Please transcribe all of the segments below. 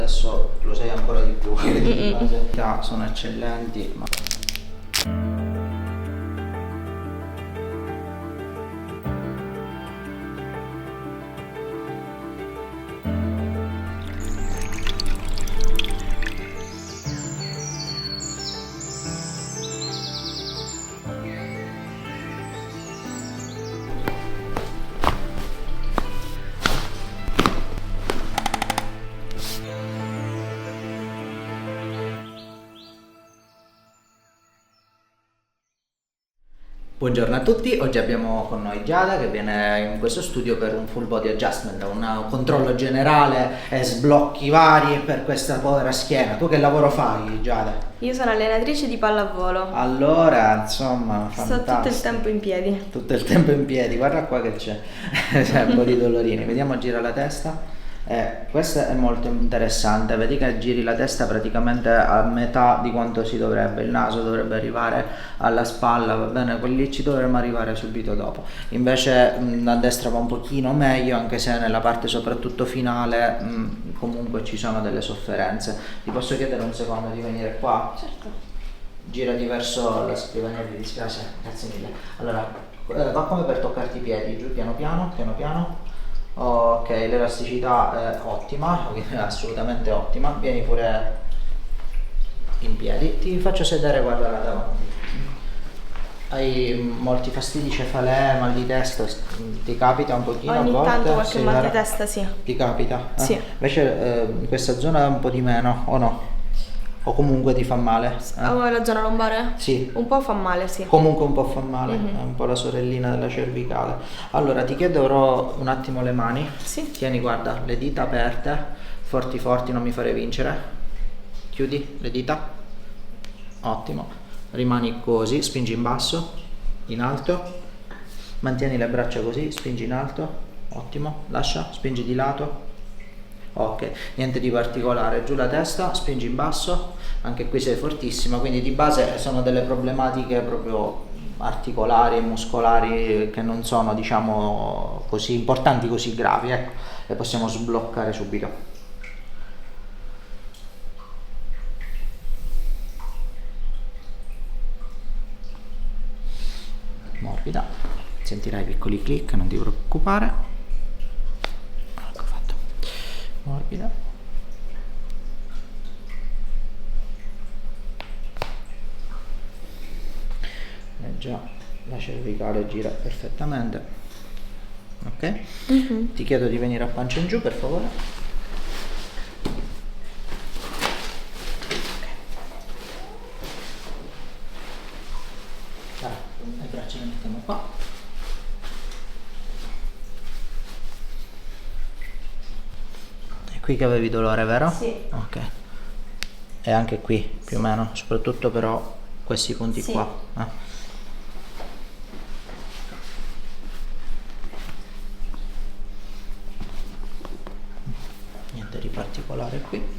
adesso lo sei ancora di più. Le base sono eccellenti. Buongiorno a tutti, oggi abbiamo con noi Giada che viene in questo studio per un full body adjustment, un controllo generale e sblocchi vari per questa povera schiena. Tu che lavoro fai, Giada? Io sono allenatrice di pallavolo. Allora, insomma, Sto fantastico. tutto il tempo in piedi. Tutto il tempo in piedi, guarda qua che c'è, c'è un po' di dolorini. Vediamo, gira la testa. Questo è molto interessante, vedi che giri la testa praticamente a metà di quanto si dovrebbe, il naso dovrebbe arrivare alla spalla, va bene, quelli ci dovremmo arrivare subito dopo, invece a destra va un pochino meglio, anche se nella parte soprattutto finale comunque ci sono delle sofferenze. Ti posso chiedere un secondo di venire qua? Certo. Girati verso la scrivania, mi dispiace, grazie mille. Allora, va come per toccarti i piedi, giù piano piano, piano piano. Ok, l'elasticità è ottima, assolutamente ottima. Vieni pure in piedi, ti faccio sedere, guarda là davanti. Hai molti fastidi, cefalea, mal di testa, ti capita un pochino a Ogni volte? tanto qualche Sì, mal di vero? testa, sì. Ti capita? Sì. Invece in questa zona un po' di meno, o no? O comunque ti fa male? La zona lombare? Sì. Un po' fa male, sì. Comunque un po' fa male, è un po' la sorellina della cervicale. Allora ti chiederò un attimo le mani. Sì. Tieni, guarda, le dita aperte, forti forti, non mi fare vincere. Chiudi le dita. Ottimo. Rimani così, spingi in basso, in alto. Mantieni le braccia così, spingi in alto. Ottimo. Lascia, spingi di lato. Ok, niente di particolare, giù la testa, spingi in basso, anche qui sei fortissima, quindi di base sono delle problematiche proprio articolari e muscolari che non sono, diciamo, così importanti, così gravi, ecco, le possiamo sbloccare subito. Morbida, sentirai piccoli click, non ti preoccupare. Morbida. Già la cervicale gira perfettamente. Ok? Ti chiedo di venire a pancia in giù, per favore. Dai, le braccia le mettiamo qua. Qui che avevi dolore, vero? Sì. Ok. E anche qui, più o meno, soprattutto però questi punti sì. qua. Niente di particolare qui.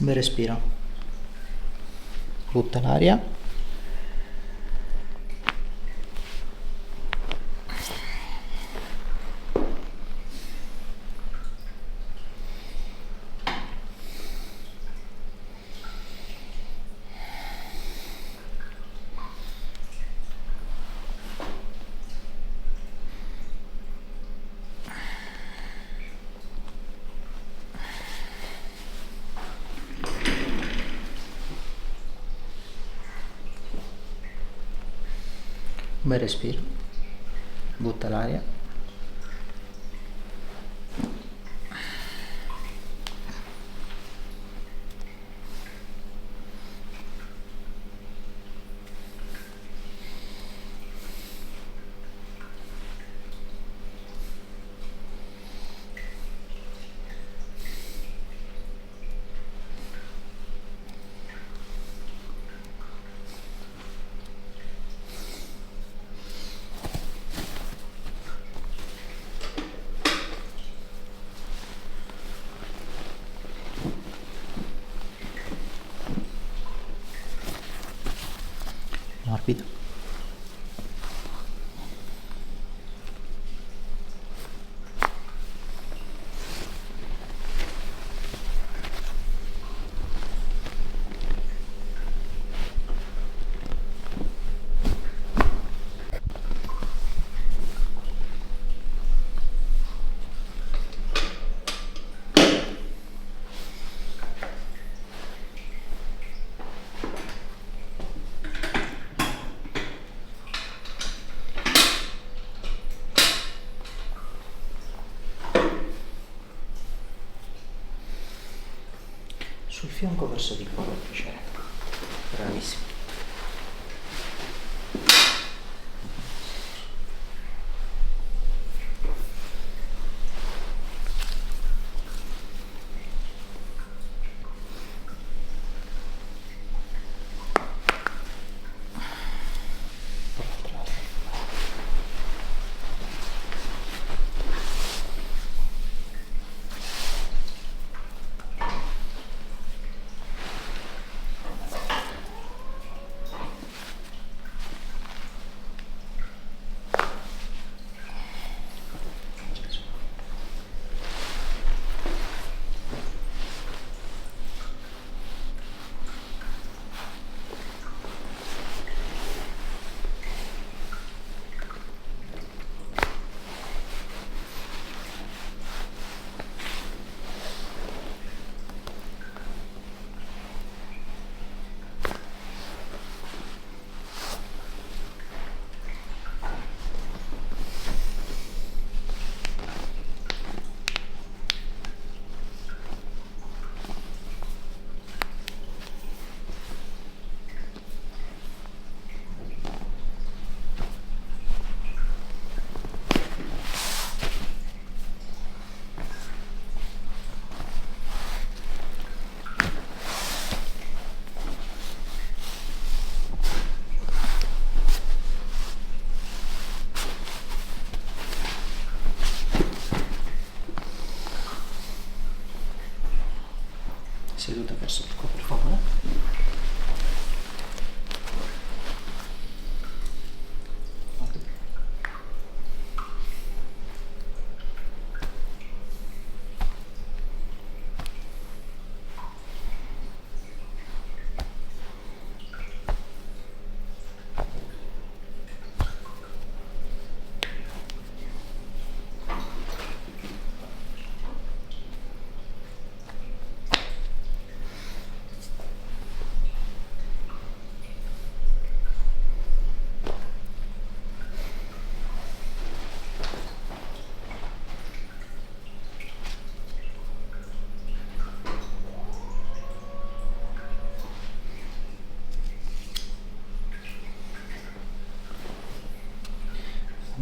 Un bel respiro. Butta l'aria. Un bel respiro, butta l'aria. Morbido. Sul fianco verso di qua, per piacere. Bravissimo. Seduta verso di qua, per favore.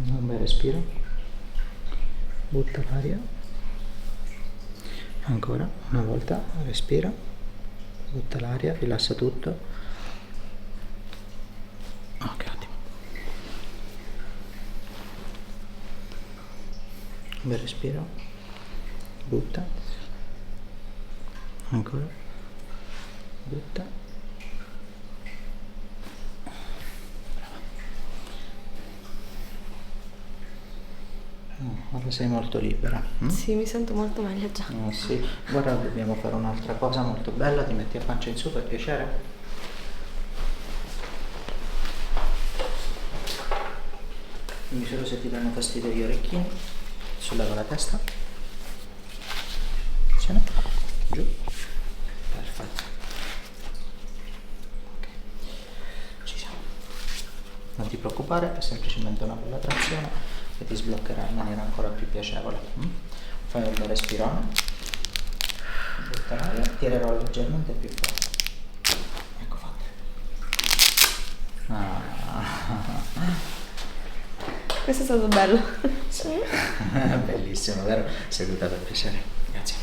Un bel respiro, butta l'aria, ancora una volta, respira, butta l'aria, rilassa tutto. Ok, ottimo. Un bel respiro, butta, ancora, sei molto libera. Sì, mi sento molto meglio già. Sì, guarda, dobbiamo fare un'altra cosa molto bella, ti metti a pancia in su per piacere? Dimmi solo se ti danno fastidio gli orecchini, solleva la testa, attenzione, giù, perfetto, ok, ci siamo, non ti preoccupare, è semplicemente una bella trazione che ti sbloccherà in maniera ancora più piacevole. Fai un bel respirone, butta l'aria, tirerò leggermente più forte, ecco fatto. Questo è stato bello. Sì. Bellissimo, vero? Seduta per piacere, grazie.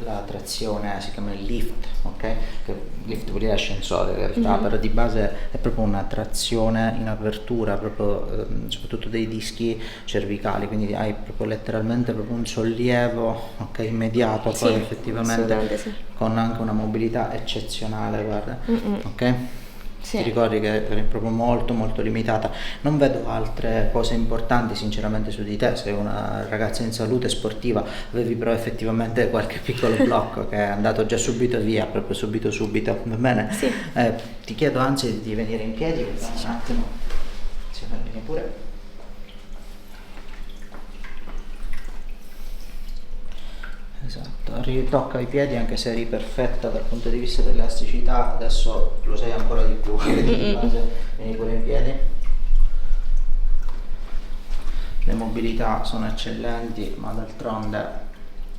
La trazione si chiama il lift, ok? Che lift vuol dire ascensore in realtà, però di base è proprio una trazione in apertura, proprio, soprattutto dei dischi cervicali, quindi hai proprio letteralmente proprio un sollievo, ok, immediato, Sì, poi effettivamente assolutamente sì. con anche una mobilità eccezionale, guarda, ok? Sì. Ti ricordi che è proprio molto limitata. Non vedo altre cose importanti sinceramente su di te, sei una ragazza in salute sportiva, avevi però effettivamente qualche piccolo blocco che è andato già subito via, proprio subito, va bene? Sì. Ti chiedo anzi di venire in piedi, vediamo un attimo, sì, vieni pure. Esatto, ritocca i piedi anche se eri perfetta dal punto di vista dell'elasticità, adesso lo sei ancora di più, di base, vieni pure in piedi. Le mobilità sono eccellenti, ma d'altronde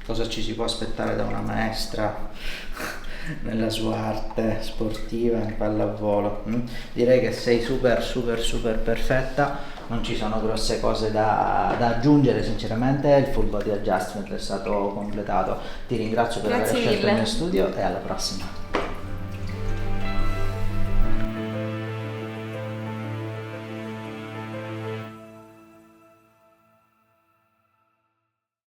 cosa ci si può aspettare da una maestra nella sua arte sportiva in pallavolo? Direi che sei super perfetta. Non ci sono grosse cose da aggiungere sinceramente, il full body adjustment è stato completato. Ti ringrazio per aver Grazie scelto il mille. mio studio e alla prossima.